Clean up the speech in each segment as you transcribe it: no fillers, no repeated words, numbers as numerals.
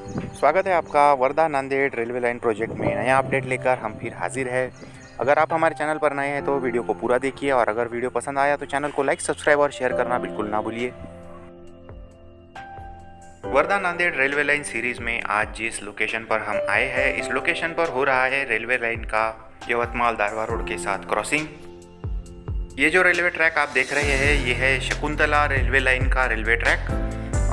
स्वागत है आपका Wardha Nanded railway line project में नया अपडेट लेकर हम फिर हाजिर है। अगर आप हमारे चैनल पर नए हैं तो वीडियो को पूरा देखिए और अगर वीडियो पसंद आया तो चैनल को लाइक सब्सक्राइब और शेयर करना बिल्कुल ना भूलिए। Wardha Nanded railway line series में आज जिस लोकेशन पर हम आए हैं, इस लोकेशन पर हो रहा है रेलवे लाइन का यवतमाल दारवा रोड के साथ क्रॉसिंग। ये जो रेलवे ट्रैक आप देख रहे हैं ये है शकुंतला रेलवे लाइन का रेलवे ट्रैक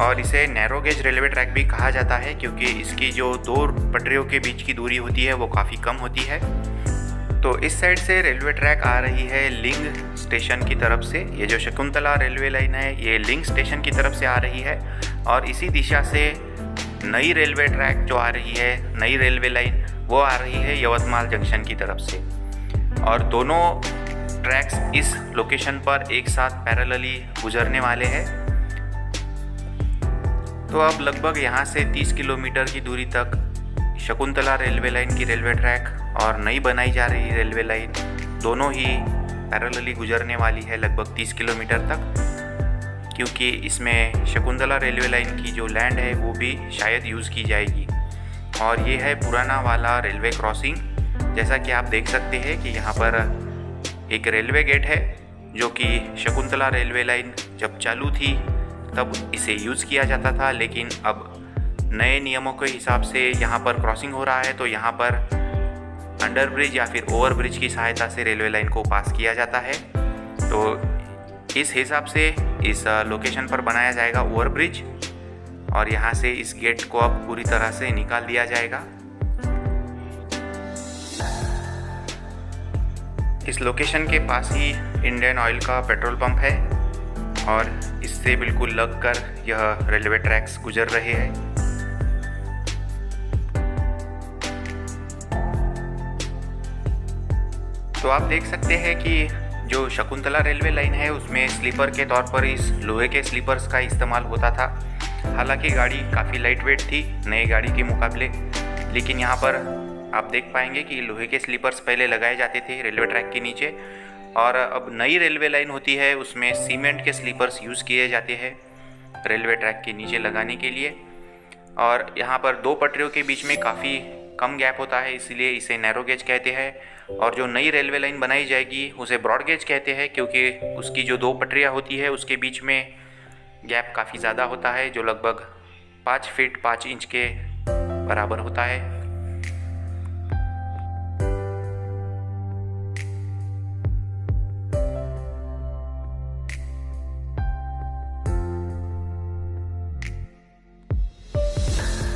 और इसे नैरो गेज रेलवे ट्रैक भी कहा जाता है क्योंकि इसकी जो दो पटरियों के बीच की दूरी होती है वो काफ़ी कम होती है। तो इस साइड से रेलवे ट्रैक आ रही है लिंग स्टेशन की तरफ से। ये जो शकुंतला रेलवे लाइन है ये लिंग स्टेशन की तरफ से आ रही है और इसी दिशा से नई रेलवे ट्रैक जो आ रही है, नई रेलवे लाइन, वो आ रही है यवतमाल जंक्शन की तरफ से। और दोनों ट्रैक्स इस लोकेशन पर एक साथ पैरेलली गुजरने वाले हैं। तो अब लगभग यहाँ से 30 किलोमीटर की दूरी तक शकुंतला रेलवे लाइन की रेलवे ट्रैक और नई बनाई जा रही रेलवे लाइन दोनों ही पैरेलली गुजरने वाली है लगभग 30 किलोमीटर तक, क्योंकि इसमें शकुंतला रेलवे लाइन की जो लैंड है वो भी शायद यूज़ की जाएगी। और ये है पुराना वाला रेलवे क्रॉसिंग। जैसा कि आप देख सकते हैं कि यहाँ पर एक रेलवे गेट है जो कि शकुंतला रेलवे लाइन जब चालू थी तब इसे यूज़ किया जाता था, लेकिन अब नए नियमों के हिसाब से यहाँ पर क्रॉसिंग हो रहा है तो यहाँ पर अंडर ब्रिज या फिर ओवर ब्रिज की सहायता से रेलवे लाइन को पास किया जाता है। तो इस हिसाब से इस लोकेशन पर बनाया जाएगा ओवर ब्रिज और यहाँ से इस गेट को अब पूरी तरह से निकाल दिया जाएगा। इस लोकेशन के पास ही इंडियन ऑयल का पेट्रोल पंप है और इससे बिल्कुल लगकर यह रेलवे ट्रैक्स गुजर रहे हैं। तो आप देख सकते हैं कि जो शकुंतला रेलवे लाइन है उसमें स्लीपर के तौर पर इस लोहे के स्लीपर्स का इस्तेमाल होता था। हालांकि गाड़ी काफ़ी लाइट वेट थी नई गाड़ी के मुकाबले, लेकिन यहाँ पर आप देख पाएंगे कि लोहे के स्लीपर्स पहले लगाए जाते थे रेलवे ट्रैक के नीचे और अब नई रेलवे लाइन होती है उसमें सीमेंट के स्लीपर्स यूज़ किए जाते हैं रेलवे ट्रैक के नीचे लगाने के लिए। और यहाँ पर दो पटरियों के बीच में काफ़ी कम गैप होता है, इसलिए इसे नैरो गेज कहते हैं। और जो नई रेलवे लाइन बनाई जाएगी उसे ब्रॉड गेज कहते हैं क्योंकि उसकी जो दो पटरियाँ होती है उसके बीच में गैप काफ़ी ज़्यादा होता है जो लगभग 5 फीट 5 इंच के बराबर होता है।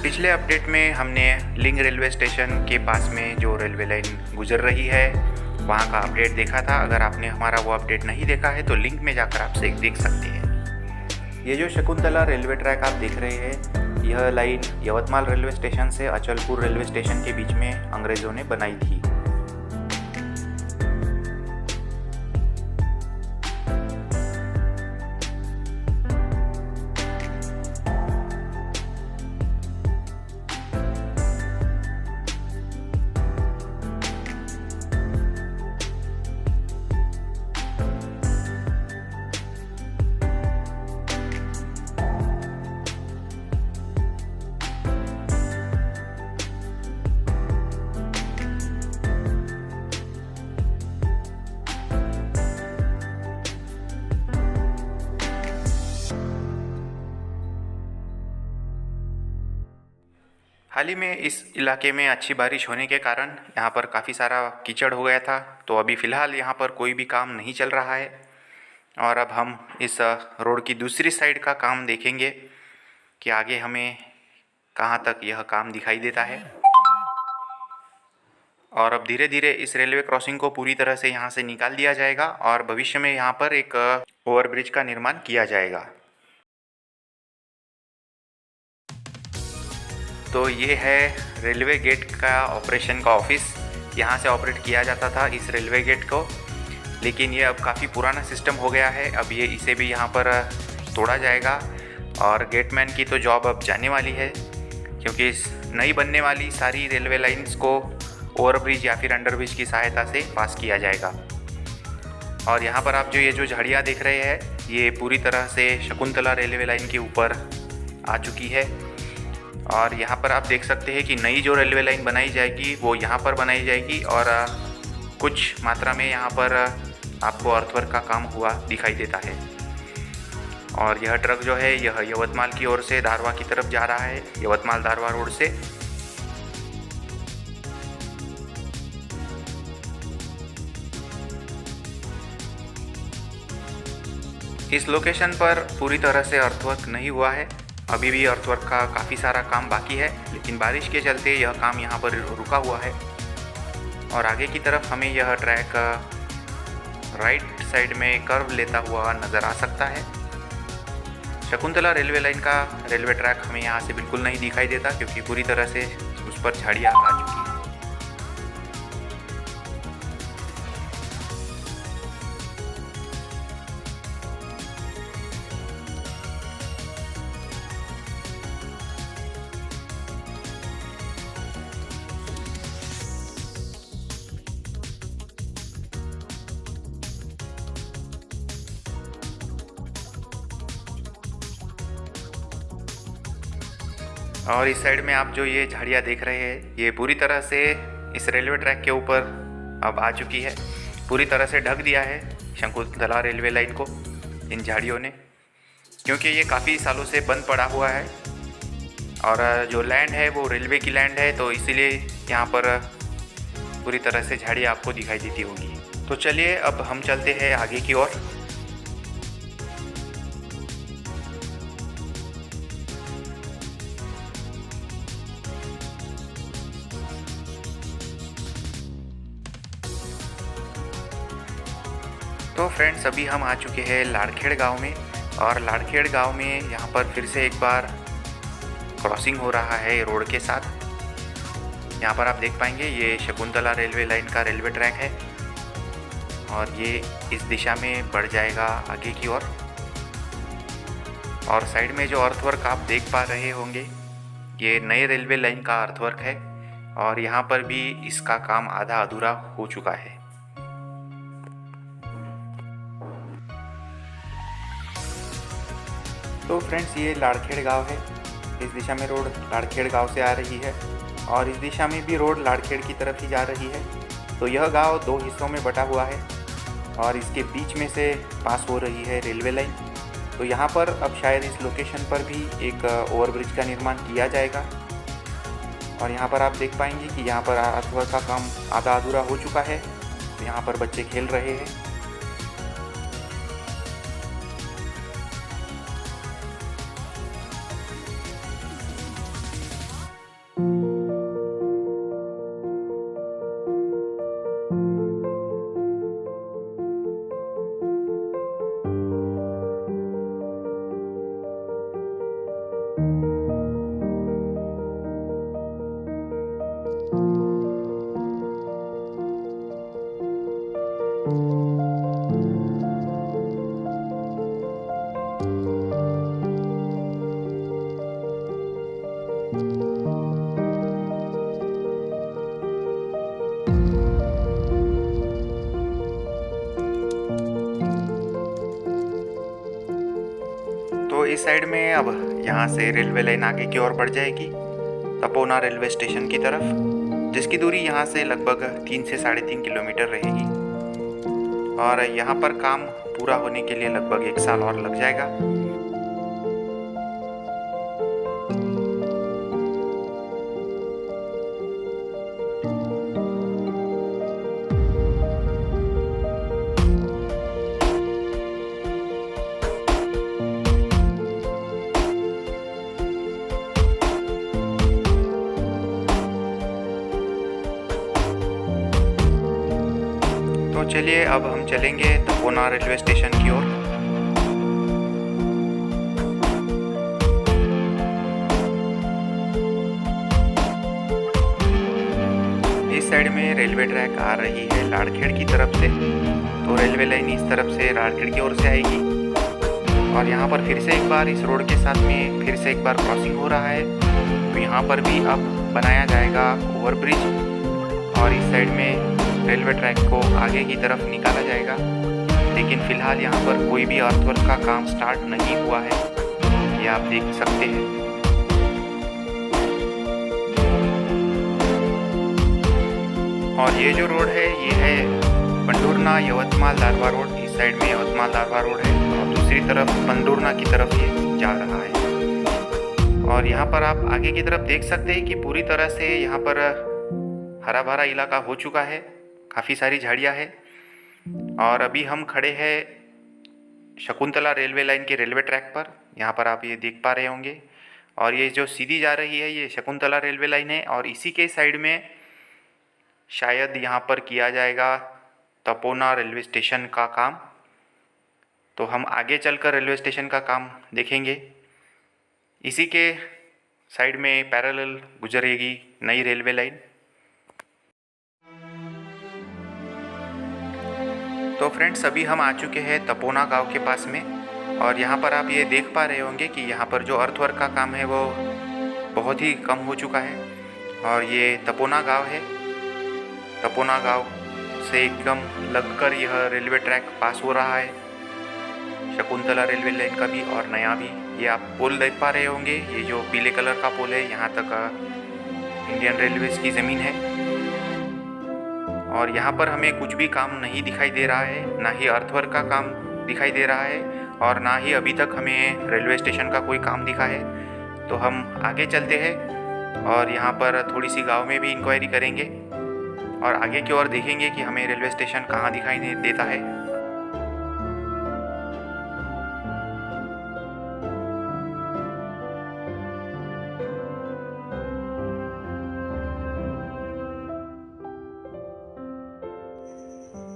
पिछले अपडेट में हमने लिंग रेलवे स्टेशन के पास में जो रेलवे लाइन गुजर रही है वहाँ का अपडेट देखा था। अगर आपने हमारा वो अपडेट नहीं देखा है तो लिंक में जाकर आप देख सकते हैं। ये जो शकुंतला रेलवे ट्रैक आप देख रहे हैं यह लाइन यवतमाल रेलवे स्टेशन से अचलपुर रेलवे स्टेशन के बीच में अंग्रेज़ों ने बनाई थी। हाल ही में इस इलाके में अच्छी बारिश होने के कारण यहाँ पर काफ़ी सारा कीचड़ हो गया था, तो अभी फ़िलहाल यहाँ पर कोई भी काम नहीं चल रहा है। और अब हम इस रोड की दूसरी साइड का काम देखेंगे कि आगे हमें कहाँ तक यह काम दिखाई देता है। और अब धीरे धीरे इस रेलवे क्रॉसिंग को पूरी तरह से यहाँ से निकाल दिया जाएगा और भविष्य में यहाँ पर एक ओवरब्रिज का निर्माण किया जाएगा। तो ये है रेलवे गेट का ऑपरेशन का ऑफिस। यहाँ से ऑपरेट किया जाता था इस रेलवे गेट को, लेकिन ये अब काफ़ी पुराना सिस्टम हो गया है। अब ये इसे भी यहाँ पर तोड़ा जाएगा और गेटमैन की तो जॉब अब जाने वाली है क्योंकि इस नई बनने वाली सारी रेलवे लाइंस को ओवरब्रिज या फिर अंडरब्रिज की सहायता से पास किया जाएगा। और यहाँ पर आप जो झाड़ियाँ देख रहे हैं ये पूरी तरह से शकुंतला रेलवे लाइन के ऊपर आ चुकी है और यहाँ पर आप देख सकते हैं कि नई जो रेलवे लाइन बनाई जाएगी वो यहाँ पर बनाई जाएगी और कुछ मात्रा में यहाँ पर आपको अर्थवर्क का काम हुआ दिखाई देता है। और यह ट्रक जो है यह यवतमाल की ओर से दारवा की तरफ जा रहा है, यवतमाल दारवा रोड से। इस लोकेशन पर पूरी तरह से अर्थवर्क नहीं हुआ है, अभी भी अर्थवर्क का काफ़ी सारा काम बाकी है, लेकिन बारिश के चलते यह काम यहाँ पर रुका हुआ है। और आगे की तरफ हमें यह ट्रैक राइट साइड में कर्व लेता हुआ नज़र आ सकता है। शकुंतला रेलवे लाइन का रेलवे ट्रैक हमें यहाँ से बिल्कुल नहीं दिखाई देता क्योंकि पूरी तरह से उस पर झाड़ियाँ आ चुकी हैं। और इस साइड में आप जो ये झाड़ियाँ देख रहे हैं ये पूरी तरह से इस रेलवे ट्रैक के ऊपर अब आ चुकी है, पूरी तरह से ढक दिया है शकुंतला रेलवे लाइन को इन झाड़ियों ने, क्योंकि ये काफ़ी सालों से बंद पड़ा हुआ है और जो लैंड है वो रेलवे की लैंड है, तो इसीलिए यहाँ पर पूरी तरह से झाड़ियाँ आपको दिखाई देती होगी। तो चलिए अब हम चलते हैं आगे की ओर। तो फ्रेंड्स अभी हम आ चुके हैं लाड़खेड़ गांव में, और लाड़खेड़ गांव में यहाँ पर फिर से एक बार क्रॉसिंग हो रहा है रोड के साथ। यहाँ पर आप देख पाएंगे ये शकुंतला रेलवे लाइन का रेलवे ट्रैक है और ये इस दिशा में बढ़ जाएगा आगे की ओर। और साइड में जो अर्थवर्क आप देख पा रहे होंगे ये नए रेलवे लाइन का अर्थवर्क है और यहाँ पर भी इसका काम आधा अधूरा हो चुका है। तो फ्रेंड्स ये लाड़खेड़ गांव है, इस दिशा में रोड लाड़खेड़ गांव से आ रही है और इस दिशा में भी रोड लाड़खेड़ की तरफ ही जा रही है। तो यह गांव दो हिस्सों में बटा हुआ है और इसके बीच में से पास हो रही है रेलवे लाइन। तो यहाँ पर अब शायद इस लोकेशन पर भी एक ओवरब्रिज का निर्माण किया जाएगा और यहाँ पर आप देख पाएंगे कि यहाँ पर अर्थवर्क का काम आधा अधूरा हो चुका है। यहाँ पर बच्चे खेल रहे हैं। तो इस साइड में अब यहाँ से रेलवे लाइन आगे की ओर बढ़ जाएगी तपोना रेलवे स्टेशन की तरफ, जिसकी दूरी यहाँ से लगभग 3 से 3.5 किलोमीटर रहेगी और यहाँ पर काम पूरा होने के लिए लगभग 1 साल और लग जाएगा। तो चलिए अब हम चलेंगे तपोना रेलवे स्टेशन की ओर। इस साइड में रेलवे ट्रैक आ रही है लाड़खेड़ की तरफ से, तो रेलवे लाइन इस तरफ से लाड़खेड़ की ओर से आएगी और यहाँ पर फिर से एक बार इस रोड के साथ में फिर से एक बार क्रॉसिंग हो रहा है। तो यहाँ पर भी अब बनाया जाएगा ओवरब्रिज और इस साइड में रेलवे ट्रैक को आगे की तरफ निकाला जाएगा, लेकिन फ़िलहाल यहाँ पर कोई भी अर्थवर्क का काम स्टार्ट नहीं हुआ है, ये आप देख सकते हैं। और ये जो रोड है ये है पंडूरना यवतमाल दारवा रोड। इस साइड में यवतमाल दारवा रोड है और दूसरी तरफ पंडूरना की तरफ ये जा रहा है। और यहाँ पर आप आगे की तरफ देख सकते हैं कि पूरी तरह से यहाँ पर हरा भरा इलाका हो चुका है, काफ़ी सारी झाड़ियाँ है। और अभी हम खड़े हैं शकुंतला रेलवे लाइन के रेलवे ट्रैक पर। यहाँ पर आप ये देख पा रहे होंगे और ये जो सीधी जा रही है ये शकुंतला रेलवे लाइन है। और इसी के साइड में शायद यहाँ पर किया जाएगा तपोना रेलवे स्टेशन का काम। तो हम आगे चलकर रेलवे स्टेशन का काम देखेंगे। इसी के साइड में पैरेलल गुजरेगी नई रेलवे लाइन। तो फ्रेंड्स अभी हम आ चुके हैं तपोना गांव के पास में। और यहाँ पर आप ये देख पा रहे होंगे कि यहाँ पर जो अर्थवर्क का काम है वो बहुत ही कम हो चुका है। और ये तपोना गांव है। तपोना गांव से एकदम लगकर यह रेलवे ट्रैक पास हो रहा है, शकुंतला रेलवे लाइन का भी और नया भी। ये आप पोल देख पा रहे होंगे, ये जो पीले कलर का पोल है यहाँ तक इंडियन रेलवेज की ज़मीन है। और यहाँ पर हमें कुछ भी काम नहीं दिखाई दे रहा है, ना ही अर्थवर्क का काम दिखाई दे रहा है और ना ही अभी तक हमें रेलवे स्टेशन का कोई काम दिखा है। तो हम आगे चलते हैं और यहाँ पर थोड़ी सी गांव में भी इंक्वायरी करेंगे और आगे की ओर देखेंगे कि हमें रेलवे स्टेशन कहाँ दिखाई देता है।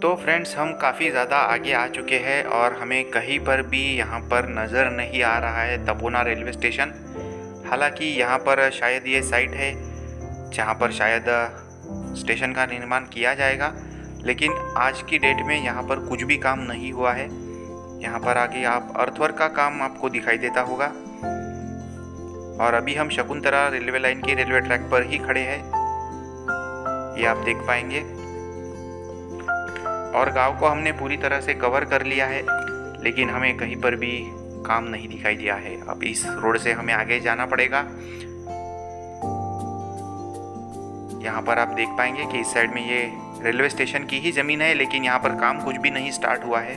तो फ्रेंड्स हम काफ़ी ज़्यादा आगे आ चुके हैं और हमें कहीं पर भी यहाँ पर नज़र नहीं आ रहा है तपोना रेलवे स्टेशन। हालांकि यहाँ पर शायद ये साइट है जहाँ पर शायद स्टेशन का निर्माण किया जाएगा, लेकिन आज की डेट में यहाँ पर कुछ भी काम नहीं हुआ है। यहाँ पर आगे आप अर्थवर्क का काम आपको दिखाई देता होगा। और अभी हम शकुंतला रेलवे लाइन के रेलवे ट्रैक पर ही खड़े हैं, ये आप देख पाएंगे। और गांव को हमने पूरी तरह से कवर कर लिया है, लेकिन हमें कहीं पर भी काम नहीं दिखाई दिया है। अब इस रोड से हमें आगे जाना पड़ेगा। यहाँ पर आप देख पाएंगे कि इस साइड में ये रेलवे स्टेशन की ही ज़मीन है, लेकिन यहाँ पर काम कुछ भी नहीं स्टार्ट हुआ है।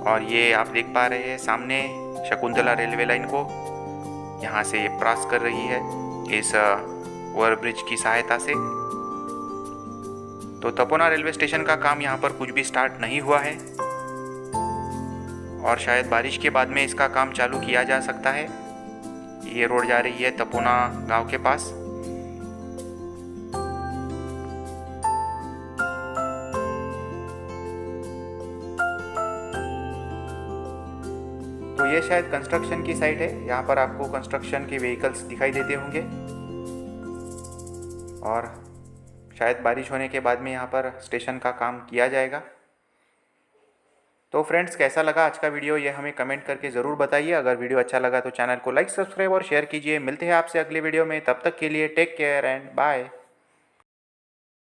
और ये आप देख पा रहे हैं सामने शकुंतला रेलवे लाइन को यहाँ से ये क्रॉस कर रही है इस ओवरब्रिज की सहायता से। तो तपोना रेलवे स्टेशन का काम यहाँ पर कुछ भी स्टार्ट नहीं हुआ है और शायद बारिश के बाद में इसका काम चालू किया जा सकता है। ये रोड जा रही है तपोना गांव के पास। तो ये शायद कंस्ट्रक्शन की साइट है, यहाँ पर आपको कंस्ट्रक्शन के व्हीकल्स दिखाई देते होंगे और शायद बारिश होने के बाद में यहाँ पर स्टेशन का काम किया जाएगा। तो फ्रेंड्स कैसा लगा आज का वीडियो ये हमें कमेंट करके ज़रूर बताइए। अगर वीडियो अच्छा लगा तो चैनल को लाइक, सब्सक्राइब और शेयर कीजिए। मिलते हैं आपसे अगले वीडियो में, तब तक के लिए टेक केयर एंड बाय।